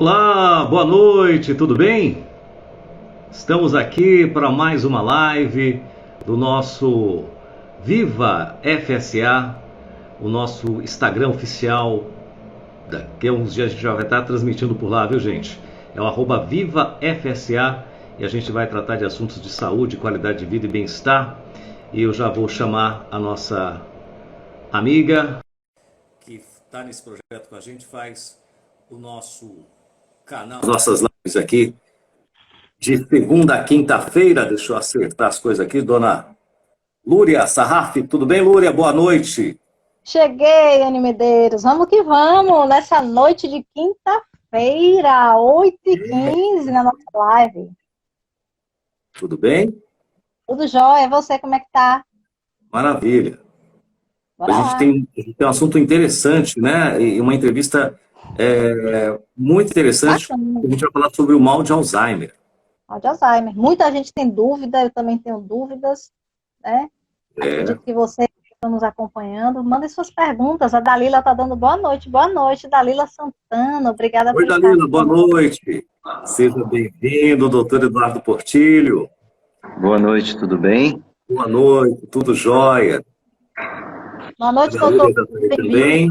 Olá, boa noite, tudo bem? Estamos aqui para mais uma live do nosso Viva FSA, o nosso Instagram oficial. Daqui a uns dias a gente já vai estar transmitindo por lá, viu, gente? É o @Viva FSA e a gente vai tratar de assuntos de saúde, qualidade de vida e bem-estar. E eu já vou chamar a nossa amiga que está nesse projeto com a gente, faz o nosso canal, as nossas lives aqui de segunda a quinta-feira. Deixa eu acertar as coisas aqui, dona Lúria Sarraf. Tudo bem, Lúria? Boa noite. Cheguei, Anny Medeiros. Vamos que vamos, nessa noite de quinta-feira, 8h15, na nossa live. Tudo bem? Tudo jóia? Você, como é que tá? Maravilha. Bora A gente lá. tem um assunto interessante, né? E uma entrevista muito interessante. Bacana. A gente vai falar sobre o mal de Alzheimer. Mal de Alzheimer. Muita gente tem dúvida, eu também tenho dúvidas, né? É. Acredito que vocês que estão nos acompanhando, mandem suas perguntas. A Dalila está dando boa noite. Boa noite, Dalila Santana. Obrigada Oi, por estar Dalila, aqui boa conosco. noite. Seja bem-vindo, doutor Eduardo Portilho. Boa noite, tudo bem? Boa noite, tudo jóia? Boa noite, A Lúria doutor. está aí Bem-vindo. também.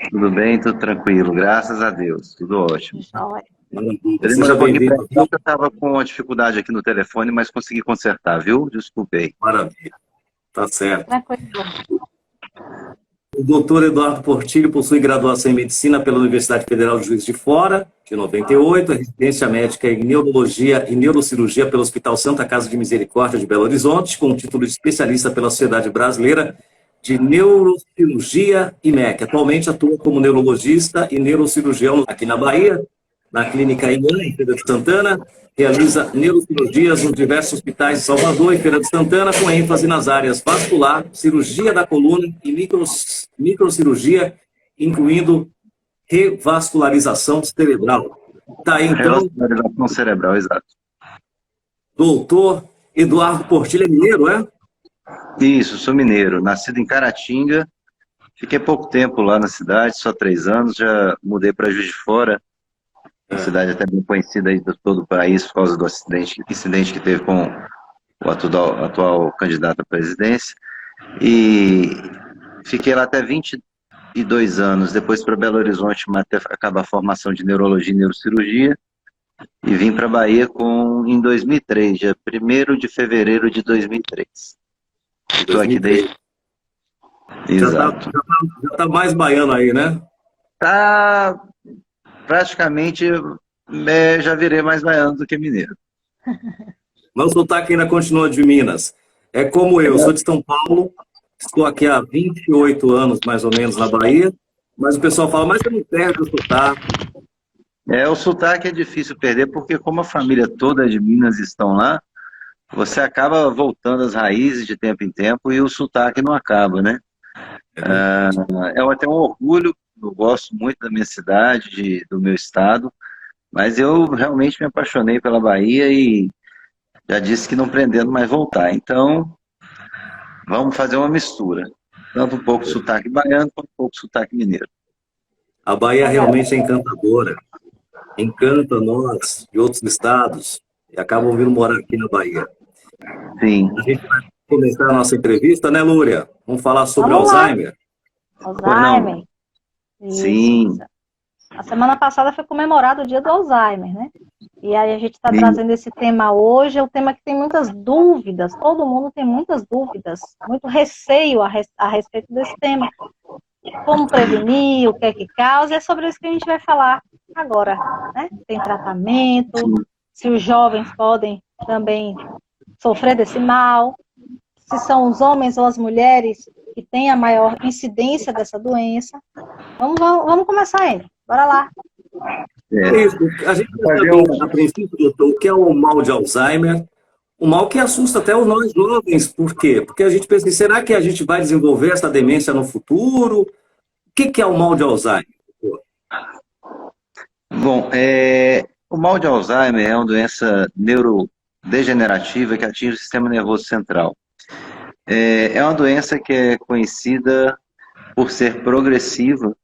Tudo bem, tudo tranquilo, graças a Deus, tudo ótimo. Jóia. Maravilha. Eu Seja demorei um pouquinho para bem-vindo, entrar, viu? porque eu estava com uma dificuldade aqui no telefone, mas consegui consertar, viu? Desculpei. Maravilha. Tá certo. Tranquilo. O doutor Eduardo Portilho possui graduação em Medicina pela Universidade Federal de Juiz de Fora, de 98, a residência médica em Neurologia e Neurocirurgia pelo Hospital Santa Casa de Misericórdia de Belo Horizonte, com o título de especialista pela Sociedade Brasileira de Neurocirurgia e MEC. Atualmente atua como neurologista e neurocirurgião aqui na Bahia, na Clínica IAN, em Feira de Santana. Realiza neurocirurgias nos diversos hospitais de Salvador e Feira de Santana, com ênfase nas áreas vascular, cirurgia da coluna e microcirurgia, incluindo revascularização cerebral. Tá aí, então, Revascularização cerebral, exato. doutor Eduardo Portilho é mineiro, é? Isso, sou mineiro, nascido em Caratinga, fiquei pouco tempo lá na cidade, só 3 anos, já mudei para Juiz de Fora, uma cidade até bem conhecida aí de todo o país por causa do incidente que teve com o atual candidato à presidência, e fiquei lá até 22 anos, depois para Belo Horizonte, até acabar a formação de neurologia e neurocirurgia, e vim para a Bahia em 2003, dia 1º de fevereiro de 2003. Estou aqui desde... Exato. Já tá mais baiano aí, né? Tá praticamente, já virei mais baiano do que mineiro. Mas o sotaque ainda continua de Minas. É como eu, sou de São Paulo, estou aqui há 28 anos, mais ou menos, na Bahia, mas o pessoal fala, mas você não perde o sotaque. O sotaque é difícil perder, porque como a família toda de Minas estão lá, você acaba voltando às raízes de tempo em tempo e o sotaque não acaba, né? É até um orgulho, eu gosto muito da minha cidade, do meu estado, mas eu realmente me apaixonei pela Bahia e já disse que não pretendo mais voltar. Então, vamos fazer uma mistura. Tanto um pouco sotaque baiano, quanto um pouco sotaque mineiro. A Bahia realmente é encantadora. Encanta nós de outros estados e acabam vindo morar aqui na Bahia. Sim. A gente vai começar a nossa entrevista, né, Lúria? Vamos falar sobre Vamos lá. Alzheimer. Alzheimer. Sim. Isso. A semana passada foi comemorado o dia do Alzheimer, né? E aí a gente está trazendo esse tema hoje, é um tema que tem muitas dúvidas, todo mundo tem muitas dúvidas, muito receio a respeito desse tema. Como prevenir, o que é que causa, é sobre isso que a gente vai falar agora, né? Tem tratamento, se os jovens podem também sofrer desse mal, se são os homens ou as mulheres que têm a maior incidência dessa doença. Vamos começar aí, bora lá. Isso. A gente vai saber, a princípio, doutor, o que é o mal de Alzheimer, um mal que assusta até os nós jovens. Por quê? Porque a gente pensa, será que a gente vai desenvolver essa demência no futuro? O que é o mal de Alzheimer? Bom, o mal de Alzheimer é uma doença neurodegenerativa que atinge o sistema nervoso central. É uma doença que é conhecida por ser progressiva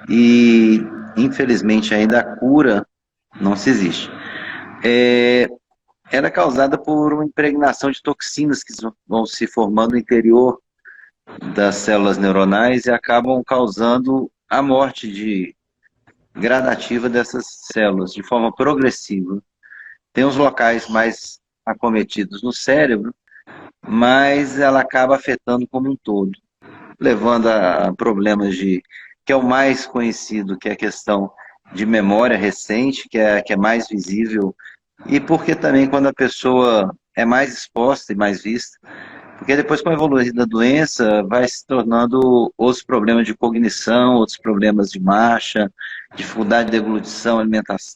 e, infelizmente, ainda a cura Não se existe. Ela é causada por uma impregnação de toxinas que vão se formando no interior das células neuronais e acabam causando a morte gradativa dessas células, de forma progressiva. Tem os locais mais acometidos no cérebro, mas ela acaba afetando como um todo, levando a problemas que é o mais conhecido, que é a questão de memória recente, que é mais visível, e porque também quando a pessoa é mais exposta e mais vista, porque depois com a evolução da doença vai se tornando outros problemas de cognição, outros problemas de marcha, dificuldade de deglutição, alimentação,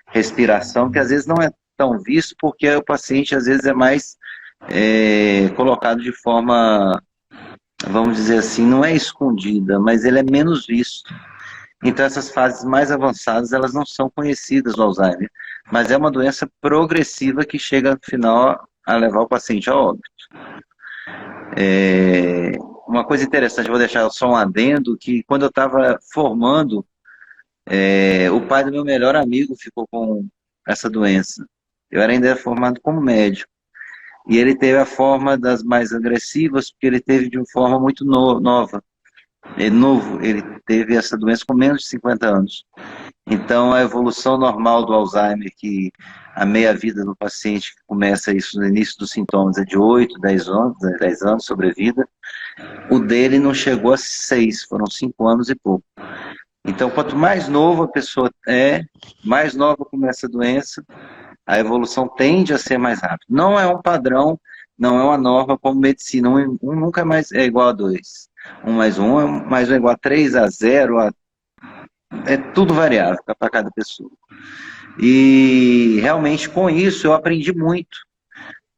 respiração, que às vezes não é tão visto porque o paciente às vezes é mais colocado de forma, vamos dizer assim, não é escondida, mas ele é menos visto. Então essas fases mais avançadas, elas não são conhecidas do Alzheimer, mas é uma doença progressiva que chega no final a levar o paciente a óbito. Uma coisa interessante, vou deixar só um adendo, que quando eu estava formando, o pai do meu melhor amigo ficou com essa doença. Eu era ainda formado como médico. E ele teve a forma das mais agressivas, porque ele teve de uma forma muito nova. Ele teve essa doença com menos de 50 anos. Então, a evolução normal do Alzheimer, que a meia-vida do paciente que começa isso no início dos sintomas é de 8, 10 anos sobrevida, o dele não chegou a 6, foram 5 anos e pouco. Então, quanto mais novo a pessoa mais nova começa a doença, a evolução tende a ser mais rápida. Não é um padrão, não é uma norma como medicina. Um nunca mais é igual a 2. 1 mais 1 é igual a 3, a 0, é tudo variável para cada pessoa. E realmente com isso eu aprendi muito,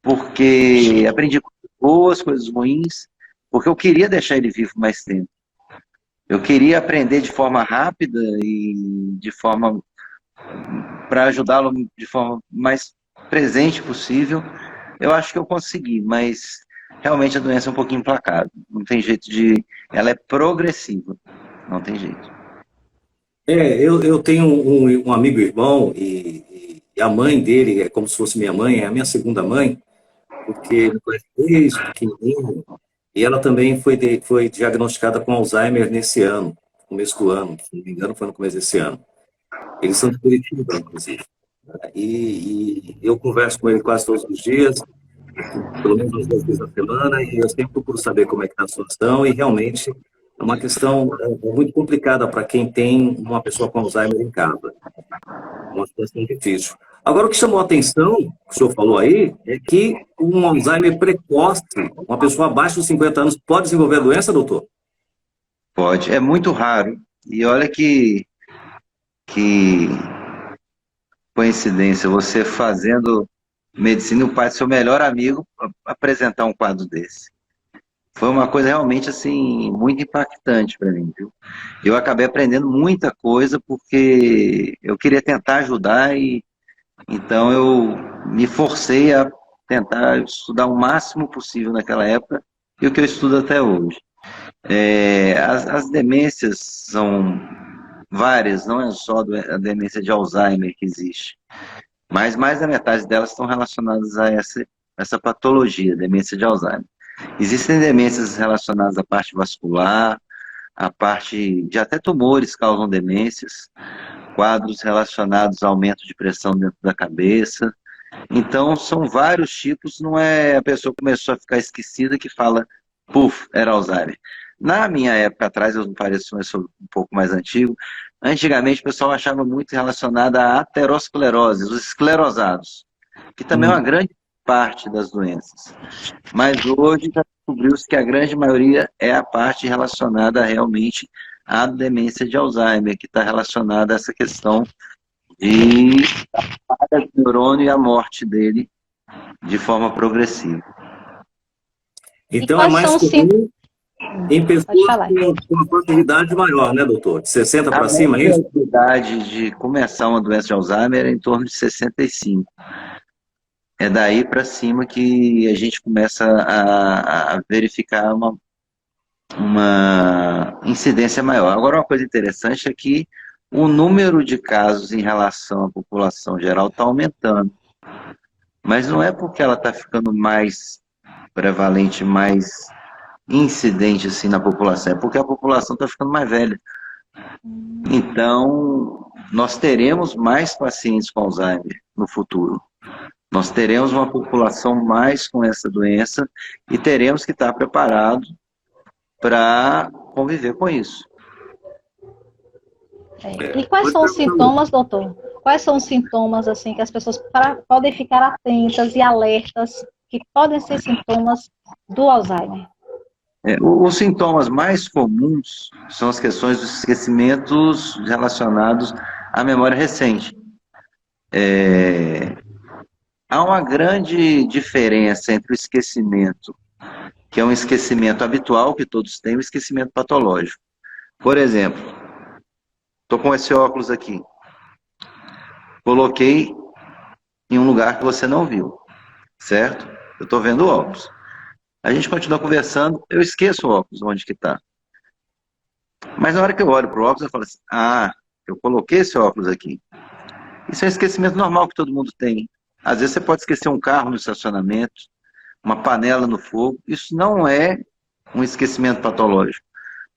porque aprendi coisas boas, coisas ruins, porque eu queria deixar ele vivo mais tempo. Eu queria aprender de forma rápida e de forma para ajudá-lo de forma mais presente possível. Eu acho que eu consegui, mas realmente a doença é um pouquinho implacável. Não tem jeito ela é progressiva, não tem jeito. Eu tenho um amigo irmão e a mãe dele é como se fosse minha mãe, é a minha segunda mãe, porque me conhece desde pequenininho, e ela também foi diagnosticada com Alzheimer nesse ano, começo do ano, se não me engano foi no começo desse ano. Eles são de Curitiba, inclusive. E eu converso com ele quase todos os dias, pelo menos umas 2 vezes na semana, e eu sempre procuro saber como é que está a situação, e realmente é uma questão muito complicada para quem tem uma pessoa com Alzheimer em casa. É uma situação difícil. Agora, o que chamou a atenção, que o senhor falou aí, é que um Alzheimer precoce, uma pessoa abaixo dos 50 anos, pode desenvolver a doença, doutor? Pode, é muito raro. E olha que coincidência, você fazendo medicina e o pai do seu melhor amigo apresentar um quadro desse. Foi uma coisa realmente assim muito impactante para mim, viu? Eu acabei aprendendo muita coisa porque eu queria tentar ajudar e então eu me forcei a tentar estudar o máximo possível naquela época e o que eu estudo até hoje. As demências são várias, não é só a demência de Alzheimer que existe, mas mais da metade delas estão relacionadas a essa patologia, demência de Alzheimer. Existem demências relacionadas à parte vascular, à parte de até tumores causam demências, quadros relacionados ao aumento de pressão dentro da cabeça. Então, são vários tipos, não é a pessoa começou a ficar esquecida que fala, puf, era Alzheimer. Na minha época atrás, eu não pareço, mas sou um pouco mais antigo, antigamente o pessoal achava muito relacionado à aterosclerose, os esclerosados, que também é uma grande parte das doenças. Mas hoje já descobriu-se que a grande maioria é a parte relacionada realmente à demência de Alzheimer, que está relacionada a essa questão de a falha do neurônio e a morte dele de forma progressiva. Então é mais comum em pessoas com uma possibilidade maior, né, doutor? De 60 para cima, é isso? A possibilidade de começar uma doença de Alzheimer é em torno de 65. É daí para cima que a gente começa a verificar uma incidência maior. Agora, uma coisa interessante é que o número de casos em relação à população geral está aumentando. Mas não é porque ela está ficando mais prevalente, mais incidente assim na população, é porque a população está ficando mais velha. Então, nós teremos mais pacientes com Alzheimer no futuro. Nós teremos uma população mais com essa doença e teremos que estar preparados para conviver com isso. E quais são os sintomas, doutor? Quais são os sintomas assim que as pessoas podem ficar atentas e alertas que podem ser sintomas do Alzheimer? Os sintomas mais comuns são as questões dos esquecimentos relacionados à memória recente. Há uma grande diferença entre o esquecimento, que é um esquecimento habitual que todos têm, e o esquecimento patológico. Por exemplo, estou com esse óculos aqui. Coloquei em um lugar que você não viu, certo? Eu estou vendo o óculos. A gente continua conversando, eu esqueço o óculos, onde que está. Mas na hora que eu olho para o óculos, eu falo assim, eu coloquei esse óculos aqui. Isso é um esquecimento normal que todo mundo tem. Às vezes você pode esquecer um carro no estacionamento, uma panela no fogo. Isso não é um esquecimento patológico.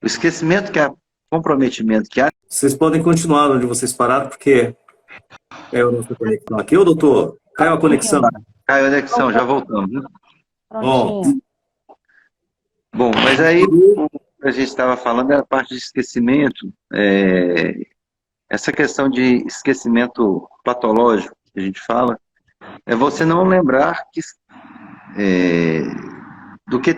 O esquecimento que é comprometimento que há... Vocês podem continuar onde vocês pararam, porque é a nossa conexão aqui. Ô, doutor, caiu a conexão. Caiu a conexão, já voltamos. Né? Bom, mas aí o que a gente estava falando era a parte de esquecimento. Essa questão de esquecimento patológico que a gente fala, é você não lembrar do que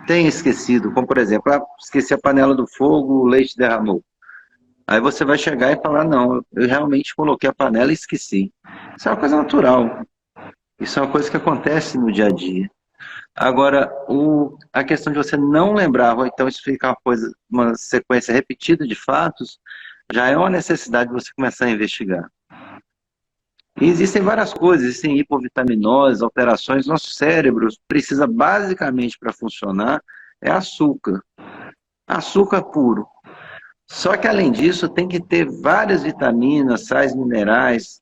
tem esquecido. Como, por exemplo, esqueci a panela do fogo, o leite derramou. Aí você vai chegar e falar, não, eu realmente coloquei a panela e esqueci. Isso é uma coisa natural. Isso é uma coisa que acontece no dia a dia. Agora, a questão de você não lembrar, ou então isso fica uma sequência repetida de fatos, já é uma necessidade de você começar a investigar. E existem várias coisas, existem hipovitaminose, alterações. Nosso cérebro precisa basicamente para funcionar é açúcar. Açúcar puro. Só que além disso tem que ter várias vitaminas, sais minerais,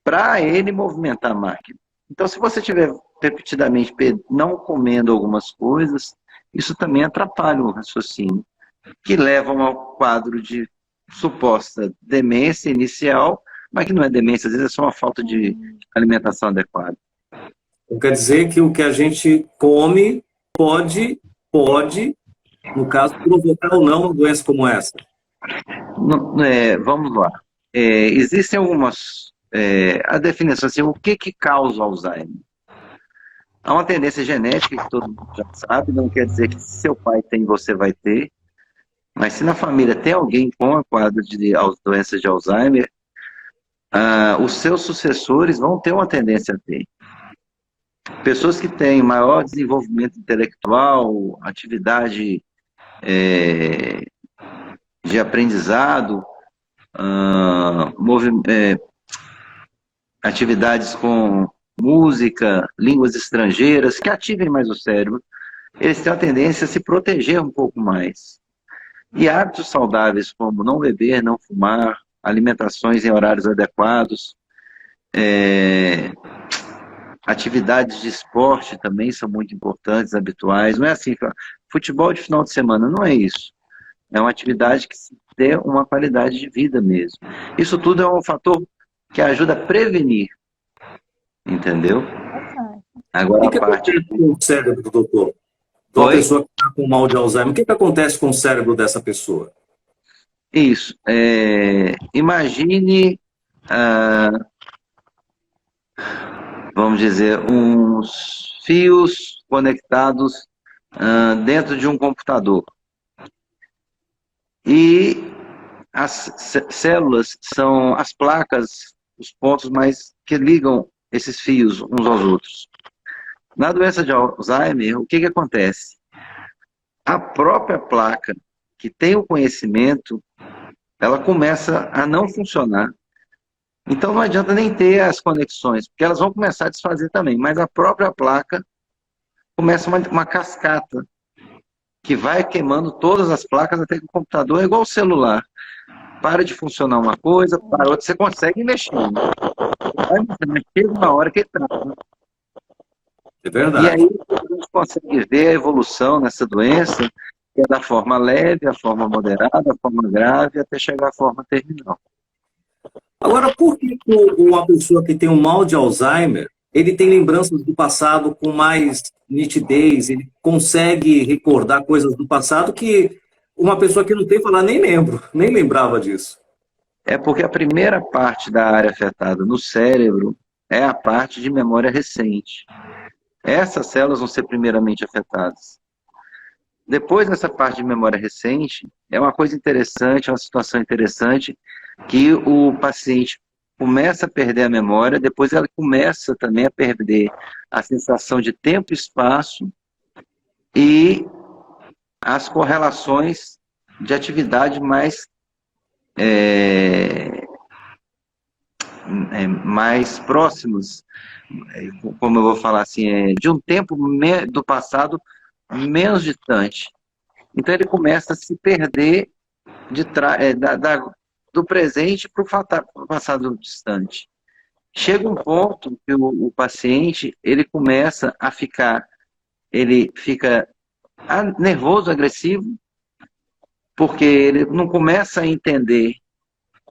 para ele movimentar a máquina. Então se você estiver repetidamente não comendo algumas coisas, isso também atrapalha o raciocínio, que levam ao quadro de suposta demência inicial, mas que não é demência, às vezes é só uma falta de alimentação adequada. Então, quer dizer que o que a gente come pode, no caso, provocar ou não uma doença como essa? Vamos lá. Existem algumas... a definição assim, o que causa Alzheimer? Há uma tendência genética que todo mundo já sabe, não quer dizer que se seu pai tem, você vai ter, mas se na família tem alguém com a quadro de doenças de Alzheimer, os seus sucessores vão ter uma tendência a ter. Pessoas que têm maior desenvolvimento intelectual, atividade de aprendizado, atividades com música, línguas estrangeiras, que ativem mais o cérebro, eles têm a tendência a se proteger um pouco mais. E hábitos saudáveis como não beber, não fumar, alimentações em horários adequados, atividades de esporte também são muito importantes, habituais. Não é assim, futebol de final de semana, não é isso. É uma atividade que dê uma qualidade de vida mesmo. Isso tudo é um fator que ajuda a prevenir. Entendeu? Agora, o que acontece com o cérebro do doutor? Uma pessoa que está com mal de Alzheimer, o que acontece com o cérebro dessa pessoa? Isso. Imagine, vamos dizer, uns fios conectados dentro de um computador. E as células são as placas, os pontos mais que ligam esses fios uns aos outros. Na doença de Alzheimer, o que acontece? A própria placa, que tem o conhecimento, ela começa a não funcionar. Então não adianta nem ter as conexões, porque elas vão começar a desfazer também, mas a própria placa começa uma cascata, que vai queimando todas as placas até que o computador é igual ao celular. para de funcionar uma coisa, para outra, você consegue mexer. Né? Mas chega uma hora que ele trava. É E aí verdade. a gente consegue ver a evolução nessa doença, que é da forma leve, a forma moderada, a forma grave, até chegar à forma terminal. Agora, por que uma pessoa que tem um mal de Alzheimer, ele tem lembranças do passado com mais nitidez, ele consegue recordar coisas do passado que uma pessoa que não tem falar, nem lembro, nem lembrava disso. É porque a primeira parte da área afetada no cérebro é a parte de memória recente. Essas células vão ser primeiramente afetadas. Depois dessa parte de memória recente, é uma coisa interessante, é uma situação interessante, que o paciente começa a perder a memória, depois ela começa também a perder a sensação de tempo e espaço e as correlações de atividade mais próximas, como eu vou falar assim, de um tempo do passado menos distante. Então ele começa a se perder do presente para o passado distante. Chega um ponto que o paciente ele começa a ficar, ele fica nervoso, agressivo, porque ele não começa a entender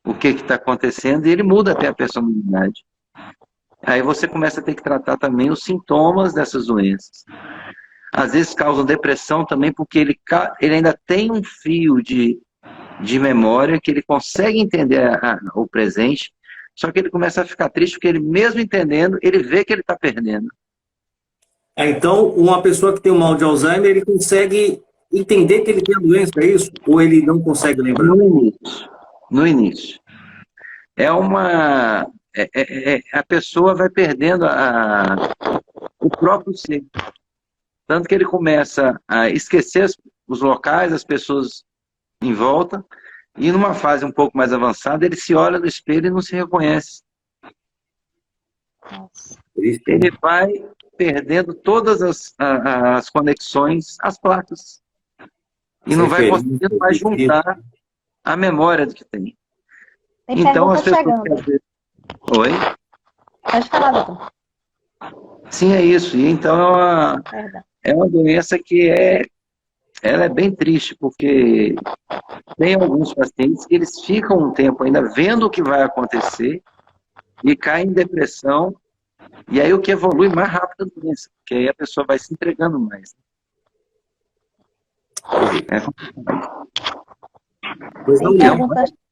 o que está acontecendo e ele muda até a personalidade. Aí você começa a ter que tratar também os sintomas dessas doenças. Às vezes causam depressão também, porque ele ainda tem um fio de memória que ele consegue entender o presente, só que ele começa a ficar triste porque ele mesmo entendendo, ele vê que ele está perdendo. Então, uma pessoa que tem o mal de Alzheimer, ele consegue entender que ele tem a doença, é isso? Ou ele não consegue lembrar? No início. A pessoa vai perdendo o próprio ser. Tanto que ele começa a esquecer os locais, as pessoas em volta, e numa fase um pouco mais avançada, ele se olha no espelho e não se reconhece. Ele vai perdendo todas as conexões, as placas. E não vai conseguindo mais juntar a memória do que tem. Então, as pessoas... Oi? Pode falar, doutor. Sim, é isso. E então é uma doença que ela é bem triste, porque tem alguns pacientes que eles ficam um tempo ainda vendo o que vai acontecer e caem em depressão, e aí o que evolui mais rápido a doença, porque aí a pessoa vai se entregando mais.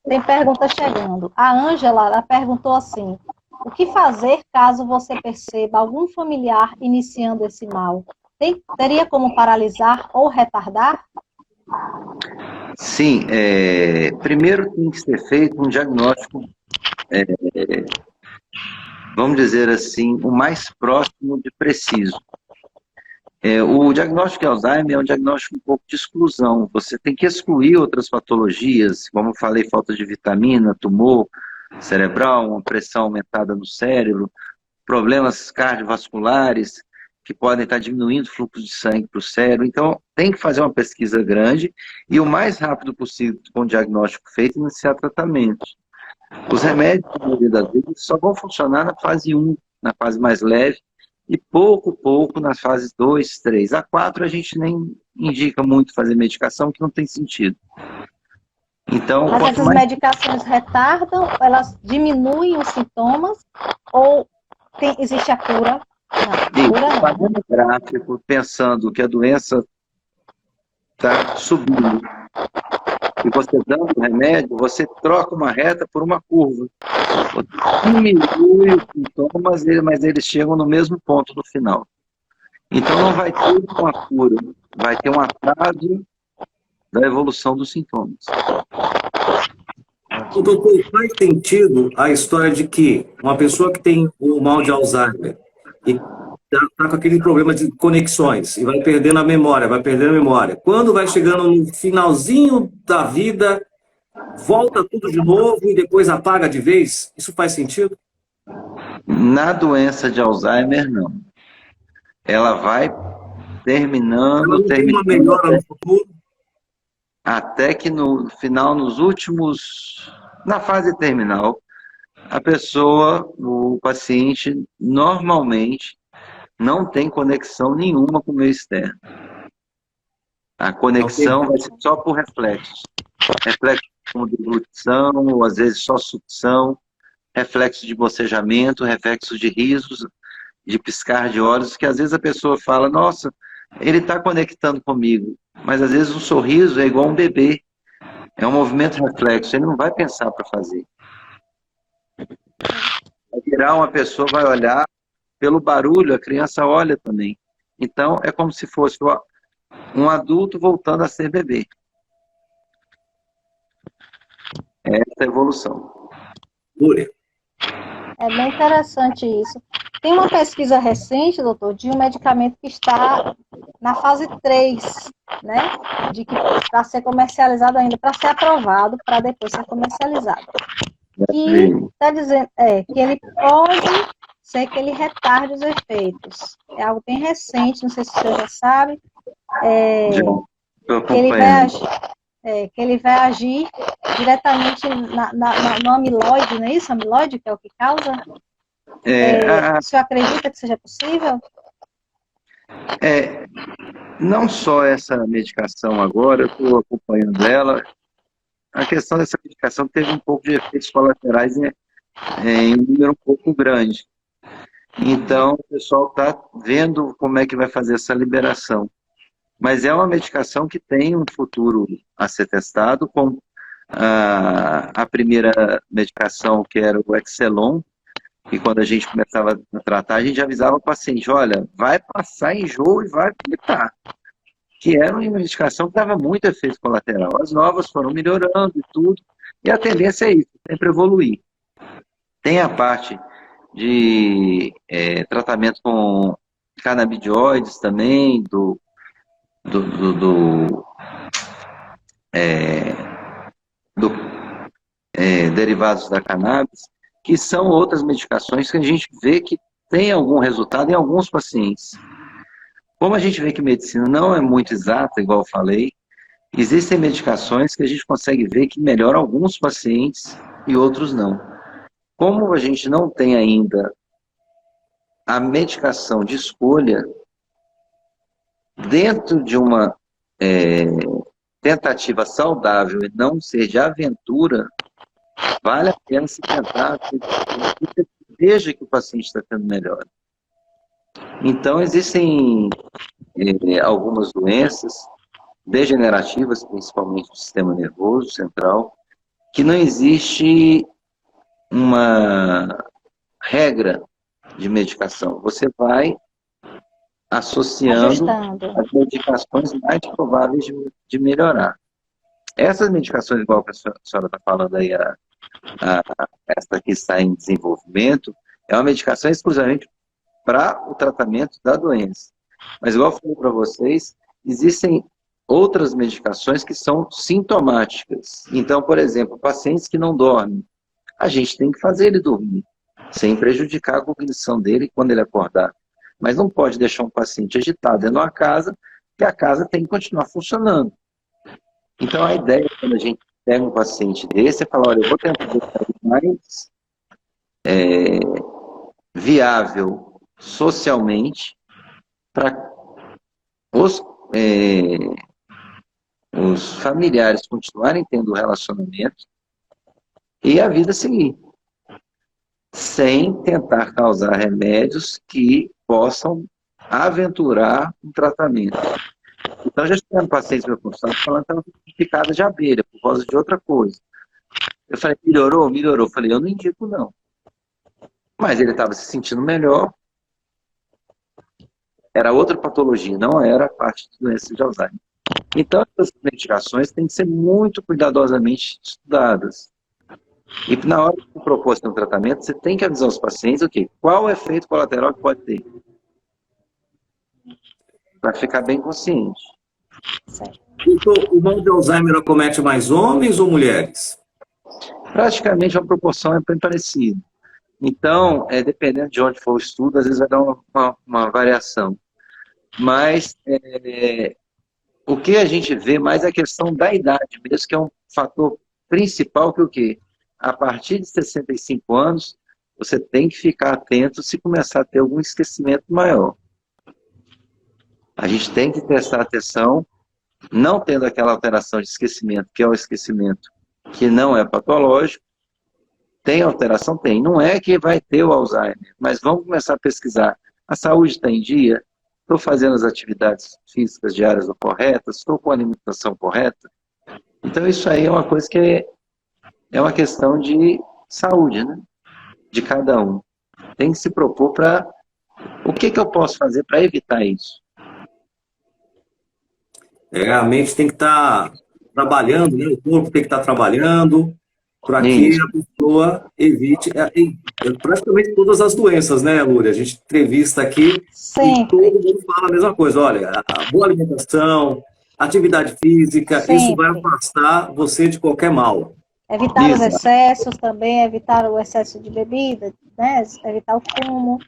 Tem pergunta chegando. A Ângela, ela perguntou assim: o que fazer caso você perceba algum familiar iniciando esse mal? Teria como paralisar ou retardar? Sim, primeiro tem que ser feito um diagnóstico, vamos dizer assim, o mais próximo de preciso. O diagnóstico de Alzheimer é um diagnóstico um pouco de exclusão. Você tem que excluir outras patologias, como eu falei, falta de vitamina, tumor cerebral, uma pressão aumentada no cérebro, problemas cardiovasculares que podem estar diminuindo o fluxo de sangue para o cérebro. Então, tem que fazer uma pesquisa grande e o mais rápido possível, com o diagnóstico feito, iniciar tratamento. Os remédios, na maioria das vezes, só vão funcionar na fase 1, na fase mais leve, e pouco nas fases 2, 3. A 4 a gente nem indica muito fazer medicação, que não tem sentido. Então, mas essas medicações retardam, elas diminuem os sintomas, ou existe a cura? Não, fazendo gráfico, pensando que a doença está subindo, e você dando o remédio, você troca uma reta por uma curva. Você diminui os sintomas, mas eles chegam no mesmo ponto no final. Então não vai ter uma cura, vai ter um atraso da evolução dos sintomas. Doutor, faz sentido a história de que uma pessoa que tem o mal de Alzheimer e está com aquele problema de conexões e vai perdendo a memória, quando vai chegando no finalzinho da vida, volta tudo de novo e depois apaga de vez? Isso faz sentido? Na doença de Alzheimer, não. Ela vai terminando... Ela não tem uma melhora no futuro? até que no final, na fase terminal, a pessoa, o paciente, normalmente não tem conexão nenhuma com o meio externo. A conexão vai ser só por reflexos. Reflexo como deglutição, ou às vezes só sucção, reflexo de bocejamento, reflexo de risos, de piscar de olhos, que às vezes a pessoa fala, nossa, ele está conectando comigo, mas às vezes um sorriso é igual um bebê, é um movimento reflexo, ele não vai pensar para fazer. Vai virar uma pessoa, vai olhar, pelo barulho, a criança olha também. Então, é como se fosse um adulto voltando a ser bebê. Essa é a evolução. Lúria. É bem interessante isso. Tem uma pesquisa recente, doutor, de um medicamento que está na fase 3, né? De que para ser comercializado ainda, para ser aprovado, para depois ser comercializado. E está dizendo que ele pode ser que ele retarde os efeitos. É algo bem recente, não sei se você já sabe. Que ele vai agir diretamente no amiloide, não é isso? Amiloide, que é o que causa? O senhor acredita que seja possível? Não só essa medicação agora, eu estou acompanhando ela. A questão dessa medicação teve um pouco de efeitos colaterais em um número um pouco grande. Então, o pessoal está vendo como é que vai fazer essa liberação. Mas é uma medicação que tem um futuro a ser testado, com a primeira medicação, que era o Excelon, e quando a gente começava a tratar, a gente avisava o paciente, olha, vai passar enjoo e vai vomitar. Que era uma medicação que dava muito efeito colateral. As novas foram melhorando e tudo, e a tendência é isso, sempre evoluir. Tem a parte de tratamento com canabidioides também, derivados da cannabis, que são outras medicações que a gente vê que tem algum resultado em alguns pacientes. Como a gente vê que medicina não é muito exata, igual eu falei, existem medicações que a gente consegue ver que melhoram alguns pacientes e outros não. Como a gente não tem ainda a medicação de escolha, dentro de uma tentativa saudável e não ser de aventura, vale a pena se tentar, desde que o paciente está tendo melhora. Então, existem algumas doenças degenerativas, principalmente do sistema nervoso central, que não existe uma regra de medicação. Você vai associando as medicações mais prováveis de melhorar. Essas medicações, igual que a senhora está falando aí, essa que está em desenvolvimento, é uma medicação exclusivamente para o tratamento da doença. Mas, igual eu falei para vocês, existem outras medicações que são sintomáticas. Então, por exemplo, pacientes que não dormem, a gente tem que fazer ele dormir, sem prejudicar a cognição dele quando ele acordar. Mas não pode deixar um paciente agitado dentro de uma casa, que a casa tem que continuar funcionando. Então, a ideia, quando a gente pega um paciente desse, é falar, olha, eu vou tentar deixar ele mais viável socialmente para os familiares continuarem tendo relacionamento e a vida seguir, sem tentar causar remédios que possam aventurar um tratamento. Então, já tivemos pacientes no meu consultório falando que estava picada de abelha por causa de outra coisa. Eu falei, melhorou? Melhorou. Eu falei, eu não indico não. Mas ele estava se sentindo melhor. Era outra patologia, não era parte de doença de Alzheimer. Então, essas medicações têm que ser muito cuidadosamente estudadas. E na hora de propor um tratamento, você tem que avisar os pacientes o quê? Qual o efeito colateral que pode ter. Para ficar bem consciente. Então, o mal de Alzheimer acomete mais homens ou mulheres? Praticamente a proporção é bem parecida. Então, dependendo de onde for o estudo, às vezes vai dar uma variação. Mas O que a gente vê mais é a questão da idade mesmo, que é um fator principal que o quê? A partir de 65 anos, você tem que ficar atento se começar a ter algum esquecimento maior. A gente tem que prestar atenção, não tendo aquela alteração de esquecimento, que é o esquecimento que não é patológico. Tem alteração? Tem. Não é que vai ter o Alzheimer, mas vamos começar a pesquisar. A saúde está em dia? Estou fazendo as atividades físicas diárias corretas? Estou com a alimentação correta? Então, isso aí é uma coisa que é uma questão de saúde, né? De cada um. Tem que se propor para... O que eu posso fazer para evitar isso? A mente tem que estar trabalhando, né? O corpo tem que estar trabalhando para que Isso. a pessoa evite praticamente todas as doenças, né, Lúria? A gente entrevista aqui e todo Sempre, mundo fala a mesma coisa. Olha, a boa alimentação, atividade física, isso vai sempre. afastar você de qualquer mal. Evitar os Isso. excessos também, evitar o excesso de bebida, né? Evitar o fumo,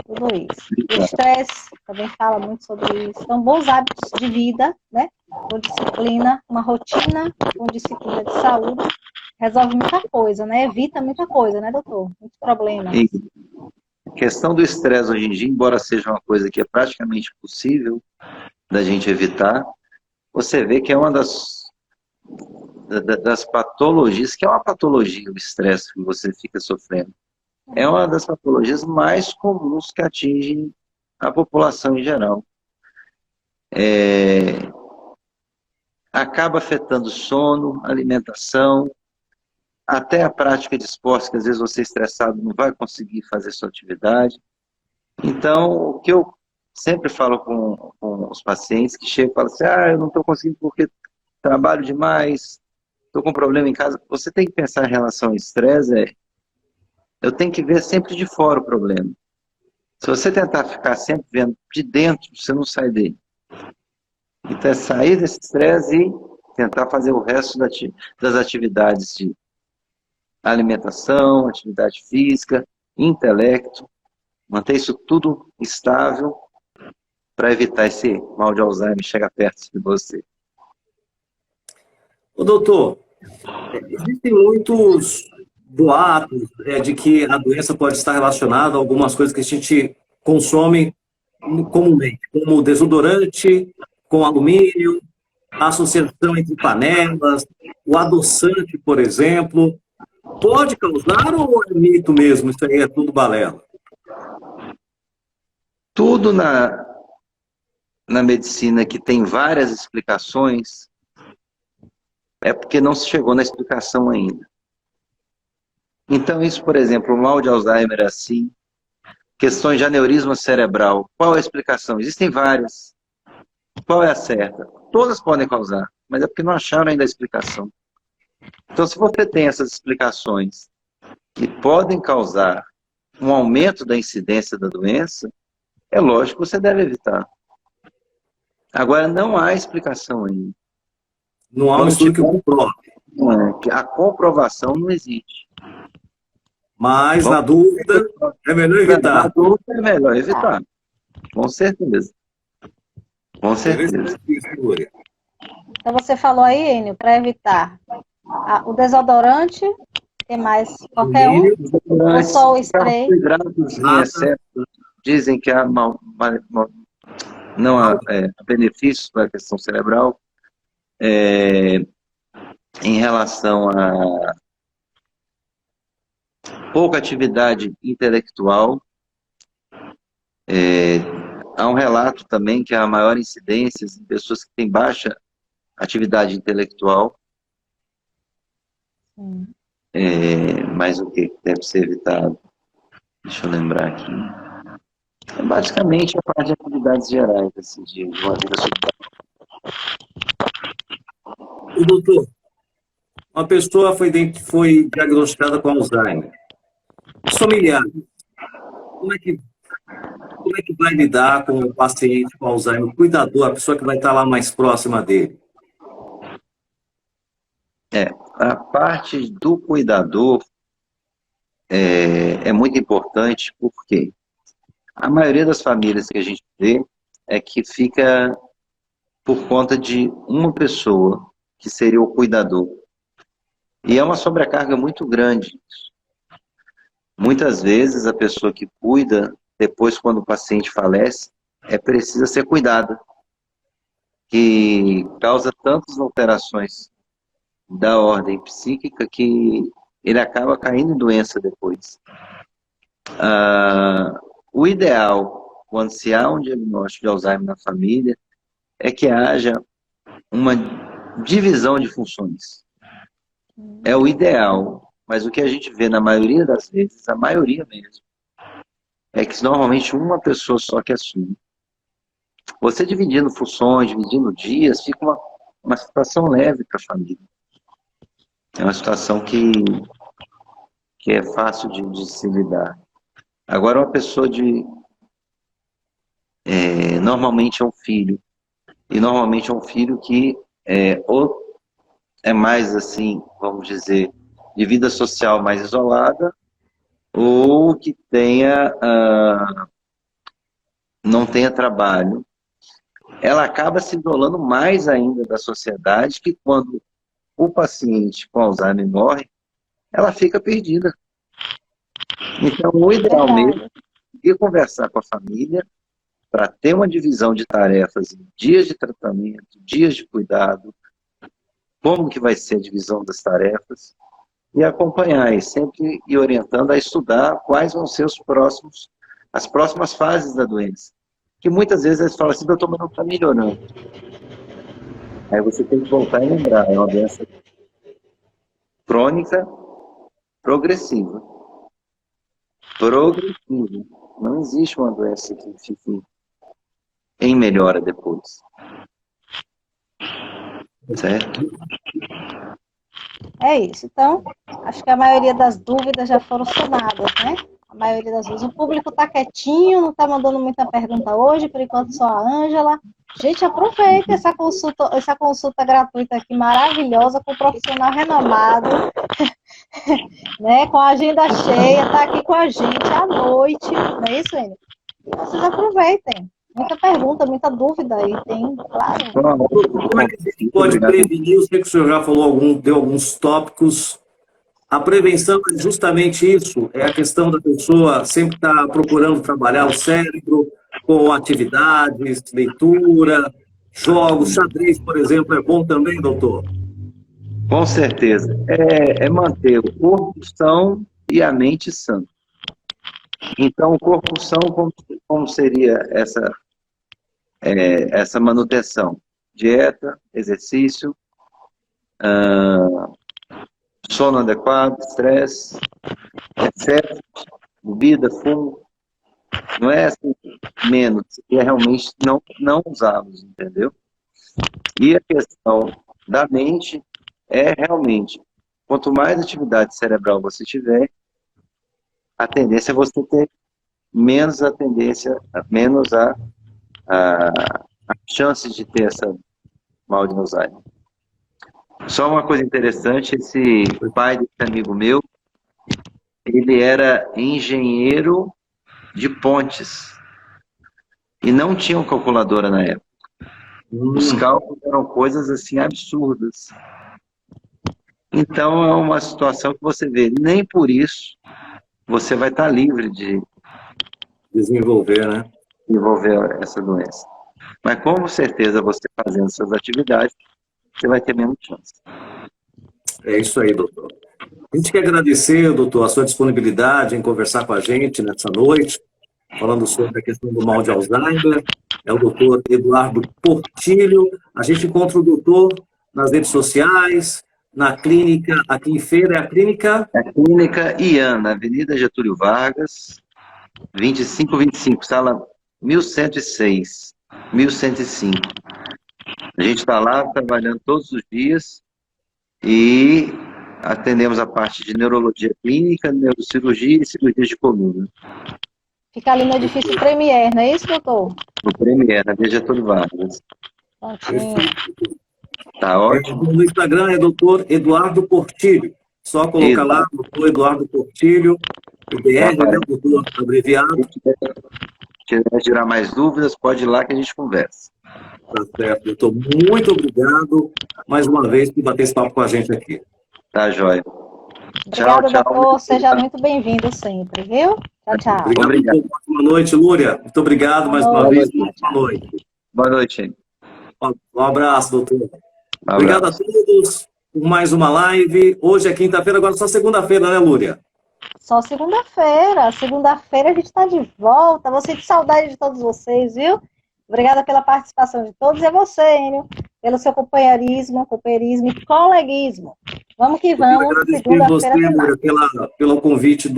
tudo isso. O estresse também fala muito sobre isso. Então, bons hábitos de vida, né? Com disciplina, uma rotina com disciplina de saúde, resolve muita coisa, né? Evita muita coisa, né, doutor? Muitos problemas. E a questão do estresse hoje em dia, embora seja uma coisa que é praticamente possível da gente evitar, você vê que é uma das patologias, que é uma patologia, o estresse que você fica sofrendo. É uma das patologias mais comuns que atingem a população em geral. Acaba afetando sono, alimentação, até a prática de esporte, que às vezes você estressado não vai conseguir fazer sua atividade. Então, o que eu sempre falo com os pacientes que chegam e falam assim, eu não estou conseguindo porque trabalho demais, estou com problema em casa. Você tem que pensar em relação ao estresse, eu tenho que ver sempre de fora o problema. Se você tentar ficar sempre vendo de dentro, você não sai dele. Então é sair desse estresse e tentar fazer o resto das atividades de alimentação, atividade física, intelecto, manter isso tudo estável para evitar esse mal de Alzheimer chegar perto de você. Ô, doutor, existem muitos boatos de que a doença pode estar relacionada a algumas coisas que a gente consome comumente, como desodorante com alumínio, a associação entre panelas, o adoçante, por exemplo. Pode causar ou é mito mesmo? Isso aí é tudo balela? Tudo na medicina que tem várias explicações é porque não se chegou na explicação ainda. Então, isso, por exemplo, o mal de Alzheimer é assim, questões de aneurisma cerebral, qual é a explicação? Existem várias. Qual é a certa? Todas podem causar, mas é porque não acharam ainda a explicação. Então, se você tem essas explicações que podem causar um aumento da incidência da doença, é lógico que você deve evitar. Agora, não há explicação ainda. Não há um estudo que comprove. A comprovação não existe. Mas, na dúvida, é melhor evitar. Na dúvida, é melhor evitar. Com certeza. Com certeza. Então, você falou aí, Enio, para evitar o desodorante, que mais? Qualquer um? Ou só o spray? Carboidratos em excesso dizem que há não há benefícios para a questão cerebral. Em relação a pouca atividade intelectual, há um relato também que há maior incidência em pessoas que têm baixa atividade intelectual. Mas o que deve ser evitado? Deixa eu lembrar aqui. Basicamente, a parte de atividades gerais, assim, de uma vida social. O doutor, uma pessoa foi diagnosticada com Alzheimer. Os familiares, como é que vai lidar com o paciente com Alzheimer, o cuidador, a pessoa que vai estar lá mais próxima dele? A parte do cuidador é muito importante, porque a maioria das famílias que a gente vê é que fica por conta de uma pessoa, que seria o cuidador. E é uma sobrecarga muito grande. Muitas vezes a pessoa que cuida, depois quando o paciente falece, precisa ser cuidada, que causa tantas alterações da ordem psíquica que ele acaba caindo em doença depois. O ideal, quando se há um diagnóstico de Alzheimer na família, é que haja uma divisão de funções. É o ideal, mas o que a gente vê na maioria das vezes, a maioria mesmo, é que normalmente uma pessoa só que assume. Você dividindo funções, dividindo dias, fica uma situação leve para a família. É uma situação que é fácil de se lidar. Agora, uma pessoa normalmente é um filho, e normalmente é um filho que ou é mais assim, vamos dizer, de vida social mais isolada, ou que não tenha trabalho. Ela acaba se isolando mais ainda da sociedade, que quando o paciente com Alzheimer morre, ela fica perdida. Então, o ideal mesmo é conversar com a família para ter uma divisão de tarefas, dias de tratamento, dias de cuidado, como que vai ser a divisão das tarefas, e acompanhar, e sempre ir orientando a estudar quais vão ser as próximas fases da doença. Que muitas vezes eles falam assim, doutor, mas não está melhorando. Aí você tem que voltar e lembrar, é uma doença crônica, progressiva. Progressiva. Não existe uma doença que fique em melhora depois. Certo? É isso. Então, acho que a maioria das dúvidas já foram sanadas, né? A maioria das vezes. O público está quietinho, não está mandando muita pergunta hoje, por enquanto só a Ângela. Gente, aproveita essa consulta gratuita aqui, maravilhosa, com um profissional renomado, né? Com a agenda cheia, está aqui com a gente à noite, não é isso, Enio? E vocês aproveitem. Muita pergunta, muita dúvida aí, tem, claro. Como é que a gente pode prevenir? Eu sei que o senhor já falou deu alguns tópicos. A prevenção é justamente isso, é a questão da pessoa sempre estar procurando trabalhar o cérebro com atividades, leitura, jogos, xadrez, por exemplo, é bom também, doutor? Com certeza. É manter o corpo são e a mente sã. Então, o corpo são, como seria essa manutenção? Dieta, exercício, sono adequado, estresse, excesso, bebida, fumo. Não é assim, menos, é realmente não usá-los, entendeu? E a questão da mente é realmente, quanto mais atividade cerebral você tiver, a tendência é você ter menos a chance de ter essa mal de Alzheimer. Só uma coisa interessante, esse pai desse amigo meu, ele era engenheiro de pontes e não tinha uma calculadora na época. Os cálculos eram coisas assim absurdas. Então é uma situação que você vê, nem por isso você vai estar livre de desenvolver essa doença. Mas com certeza você fazendo essas atividades, você vai ter menos chance. É isso aí, doutor. A gente quer agradecer, doutor, a sua disponibilidade em conversar com a gente nessa noite, falando sobre a questão do mal de Alzheimer. É o doutor Eduardo Portillo. A gente encontra o doutor nas redes sociais, na clínica, aqui em Feira, é a clínica? A clínica IAN, na Avenida Getúlio Vargas, 2525, sala 1106, 1105. A gente está lá trabalhando todos os dias e atendemos a parte de neurologia clínica, neurocirurgia e cirurgia de coluna. Fica ali no edifício Premier, não é isso, doutor? No Premier, na Avenida Getúlio Vargas. Tá ótimo. No Instagram é doutor Eduardo Portillo. Só colocar lá, doutor Eduardo Portillo, o DR, né, doutor abreviado. Se quiser tirar mais dúvidas, pode ir lá que a gente conversa. Tá certo, doutor. Muito obrigado mais uma vez por bater esse papo com a gente aqui. Tá, joia. Obrigada, tchau. doutor. Seja muito bem-vindo sempre, viu? Tchau, tchau. Obrigado. Boa noite, Lúria. Muito obrigado mais uma vez. Boa noite. Boa noite. Um abraço, doutor. Um Obrigado abraço. a todos por mais uma live. Hoje é quinta-feira, agora só segunda-feira, né, Lúria? Só segunda-feira. Segunda-feira a gente está de volta. Vou sentir saudade de todos vocês, viu? Obrigada pela participação de todos e a você, Enio, pelo seu companheirismo e coleguismo. Vamos que vamos. Agradecer você, Lúria, pelo convite que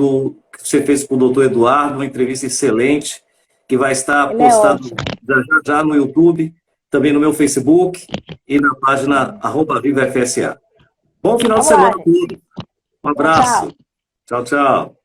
você fez para o doutor Eduardo, uma entrevista excelente, que vai estar postada já no YouTube, também no meu Facebook e na página @VivaFSA. Bom final de semana a todos. Um abraço. Tchau, tchau.